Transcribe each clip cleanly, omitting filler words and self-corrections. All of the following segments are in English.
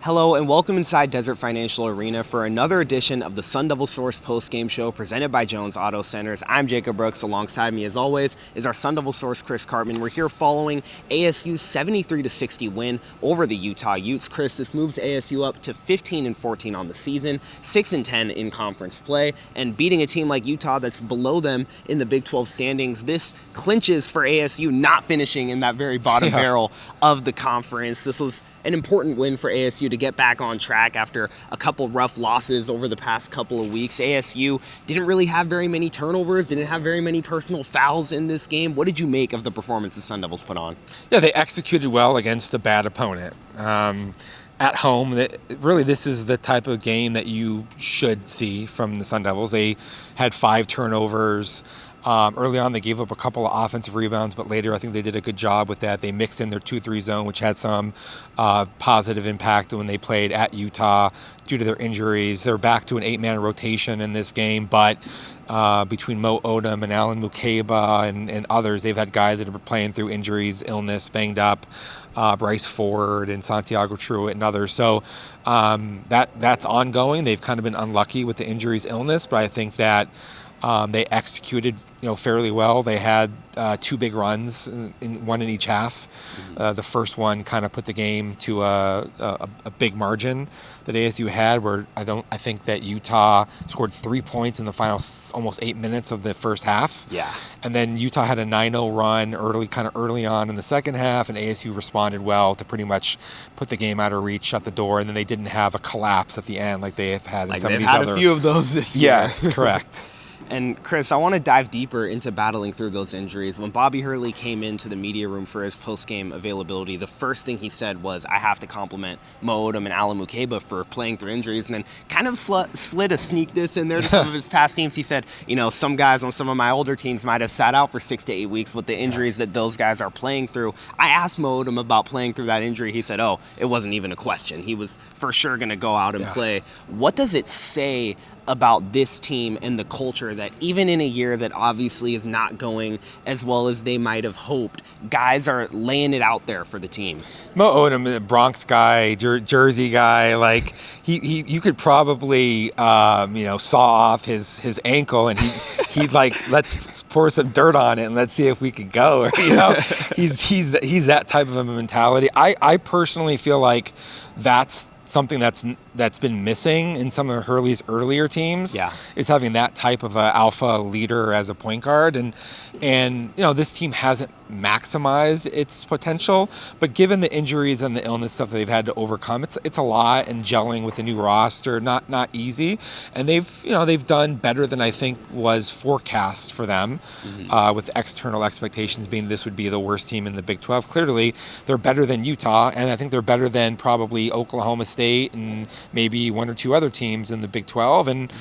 Hello and welcome inside Desert Financial Arena for another edition of the Devil Source Postgame Show presented by Jones Auto Centers. I'm Jacob Brooks. Alongside me, as always, is our Devil Source Chris Cartman. We're here following ASU's 73-60 win over the Utah Utes. Chris, this moves ASU up to 15-14 on the season, 6-10 in conference play, and beating a team like Utah that's below them in the Big 12 standings. This clinches for ASU not finishing in that very bottom barrel of the conference. This was an important win for ASU to get back on track after a couple rough losses over the past couple of weeks. ASU didn't really have very many turnovers, didn't have very many personal fouls in this game. What did you make of the performance the Sun Devils put on? Yeah, they executed well against a bad opponent. At home, this is the type of game that you should see from the Sun Devils. They had 5 turnovers. Early on, they gave up a couple of offensive rebounds, but later I think they did a good job with that. They mixed in their 2-3 zone, which had some positive impact when they played at Utah due to their injuries. They're back to an 8-man rotation in this game, but between Mo Odom and Alan Mukeba and others, they've had guys that are playing through injuries, illness, banged up, Bryce Ford and Santiago Truitt and others. So that's ongoing. They've kind of been unlucky with the injuries, illness, but I think that they executed, fairly well. They had 2 big runs, one in each half. The first one kind of put the game to a big margin that ASU had, where I think that Utah scored 3 points in the final almost 8 minutes of the first half. Yeah. And then Utah had a 9-0 run early on in the second half, and ASU responded well to pretty much put the game out of reach, shut the door, and then they didn't have a collapse at the end like they have had in some of these other. They've had a few of those this year. Yes, correct. And Chris, I want to dive deeper into battling through those injuries. When Bobby Hurley came into the media room for his post-game availability, the first thing he said was, I have to compliment Mo Odom and Alan Mukeba for playing through injuries, and then kind of slid a sneak diss in there to some of his past teams. He said, some guys on some of my older teams might have sat out for 6 to 8 weeks with the injuries that those guys are playing through. I asked Mo Odom about playing through that injury. He said, it wasn't even a question. He was for sure going to go out and play. What does it say about this team and the culture that even in a year that obviously is not going as well as they might have hoped, guys are laying it out there for the team? Mo Odom, the Bronx guy, Jersey guy, like you could probably saw off his ankle and he'd like, let's pour some dirt on it and let's see if we can go. Or, he's that type of a mentality. I personally feel like that's something that's been missing in some of Hurley's earlier teams, is having that type of a alpha leader as a point guard, and this team hasn't maximized its potential, but given the injuries and the illness stuff that they've had to overcome, it's a lot, and gelling with the new roster not easy, and they've done better than I think was forecast for them, with external expectations being this would be the worst team in the Big 12. Clearly they're better than Utah, and I think they're better than probably Oklahoma State and maybe 1 or 2 other teams in the Big 12, and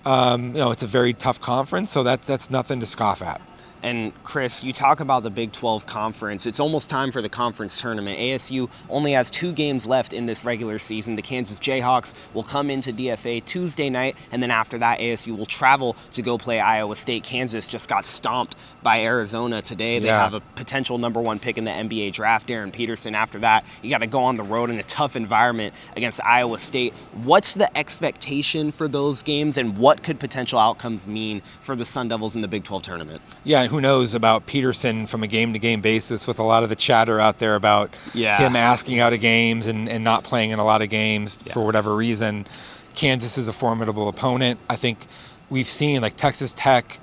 it's a very tough conference, so that's nothing to scoff at. And Chris, you talk about the Big 12 conference. It's almost time for the conference tournament. ASU only has 2 games left in this regular season. The Kansas Jayhawks will come into DFA Tuesday night, and then after that, ASU will travel to go play Iowa State. Kansas just got stomped by Arizona today. They have a potential #1 pick in the NBA draft, Darren Peterson. After that, you got to go on the road in a tough environment against Iowa State. What's the expectation for those games, and what could potential outcomes mean for the Sun Devils in the Big 12 tournament? Yeah, who knows about Peterson from a game-to-game basis with a lot of the chatter out there about him asking out of games and not playing in a lot of games for whatever reason. Kansas is a formidable opponent. I think we've seen like Texas Tech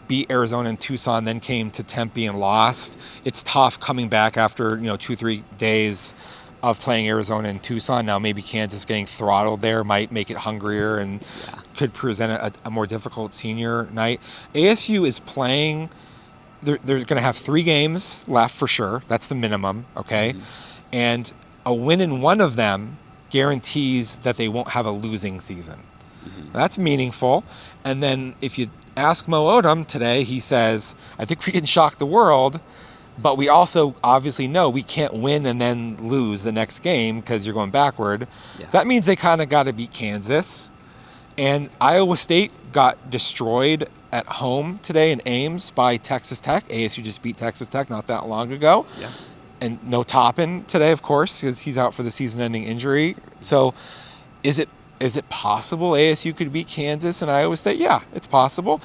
beat Arizona and Tucson, then came to Tempe and lost. It's tough coming back after 2-3 days of playing Arizona and Tucson. Now maybe Kansas getting throttled there might make it hungrier and could present a more difficult senior night. ASU is playing. They're going to have 3 games left for sure. That's the minimum, okay? And a win in one of them guarantees that they won't have a losing season. That's meaningful. And then if you ask Mo Odom today, he says, I think we can shock the world, but we also obviously know we can't win and then lose the next game because you're going backward. That means they kind of got to beat Kansas. And Iowa State got destroyed at home today in Ames by Texas Tech. ASU just beat Texas Tech not that long ago. And no Toppin today, of course, because he's out for the season-ending injury. So is it possible ASU could beat Kansas and Iowa State? Yeah, it's possible.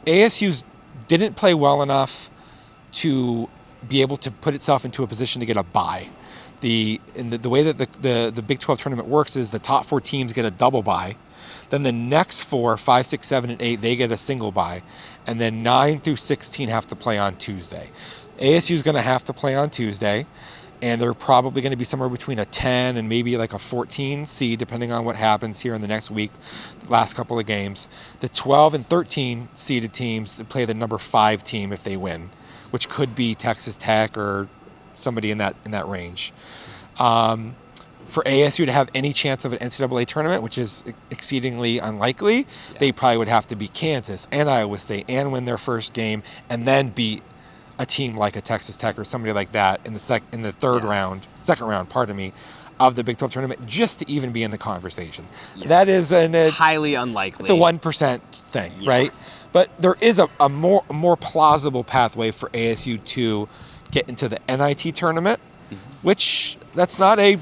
ASU didn't play well enough to be able to put itself into a position to get a bye. The way that the Big 12 tournament works is the top 4 teams get a double bye. Then the next 4, 5, 6, 7, and 8, they get a single bye. And then 9 through 16 have to play on Tuesday. ASU is going to have to play on Tuesday, and they're probably going to be somewhere between a 10 and maybe like a 14 seed, depending on what happens here in the next week, the last couple of games. The 12 and 13 seeded teams play the number 5 team if they win, which could be Texas Tech or somebody in that range. For ASU to have any chance of an NCAA tournament, which is exceedingly unlikely, they probably would have to beat Kansas and Iowa State and win their first game, and then beat a team like a Texas Tech or somebody like that in the second round, of the Big 12 tournament, just to even be in the conversation. Yeah. That is highly unlikely. It's a 1% thing, right? But there is a more plausible pathway for ASU to get into the NIT tournament, which it's not a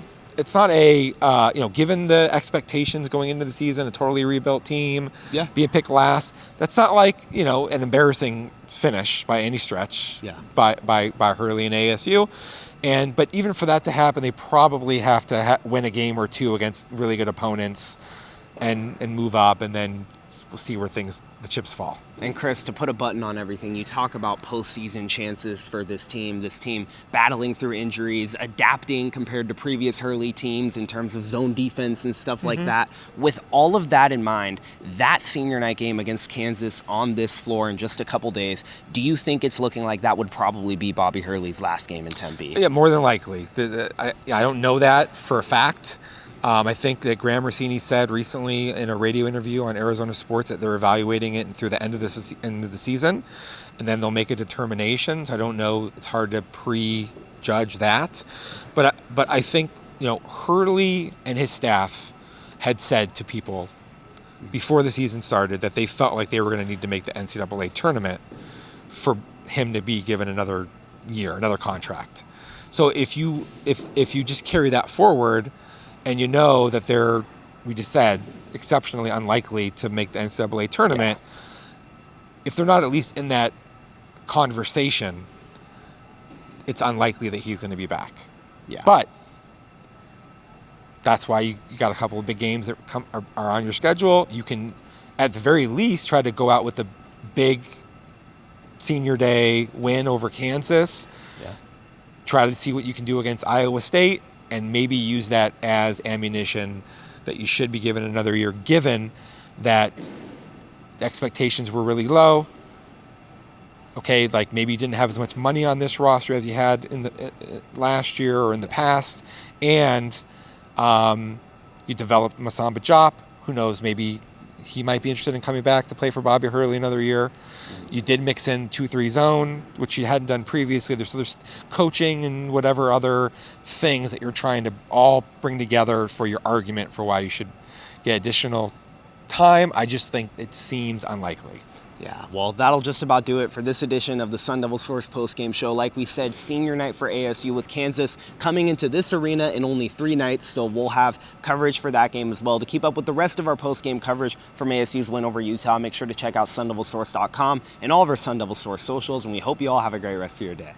given the expectations going into the season, a totally rebuilt team, being picked last. That's not like an embarrassing finish by any stretch. By Hurley and ASU, but even for that to happen, they probably have to win a game or two against really good opponents, and move up, and then we'll see where the chips fall. And Chris, to put a button on everything, you talk about postseason chances for this team battling through injuries, adapting compared to previous Hurley teams in terms of zone defense and stuff like that. With all of that in mind, that senior night game against Kansas on this floor in just a couple days, do you think it's looking like that would probably be Bobby Hurley's last game in Tempe? Yeah, more than likely. I don't know that for a fact. I think that Graham Rossini said recently in a radio interview on Arizona Sports that they're evaluating it through the end of the season, and then they'll make a determination. So I don't know. It's hard to prejudge that, but I think Hurley and his staff had said to people before the season started that they felt like they were going to need to make the NCAA tournament for him to be given another year, another contract. So if you just carry that forward, and that they're, we just said, exceptionally unlikely to make the NCAA tournament, if they're not at least in that conversation, it's unlikely that he's going to be back. But that's why you got a couple of big games that are on your schedule. You can, at the very least, try to go out with a big senior day win over Kansas. Try to see what you can do against Iowa State, and maybe use that as ammunition that you should be given another year, given that the expectations were really low. Okay, like maybe you didn't have as much money on this roster as you had in the last year or in the past, and you developed Masamba Diop. Who knows, maybe he might be interested in coming back to play for Bobby Hurley another year. You did mix in 2-3 zone, which you hadn't done previously. There's coaching and whatever other things that you're trying to all bring together for your argument for why you should get additional time. I just think it seems unlikely. Yeah, well, that'll just about do it for this edition of the Sun Devil Source Postgame Show. Like we said, senior night for ASU with Kansas coming into this arena in only 3 nights, so we'll have coverage for that game as well. To keep up with the rest of our postgame coverage from ASU's win over Utah, make sure to check out sundevilsource.com and all of our Sun Devil Source socials, and we hope you all have a great rest of your day.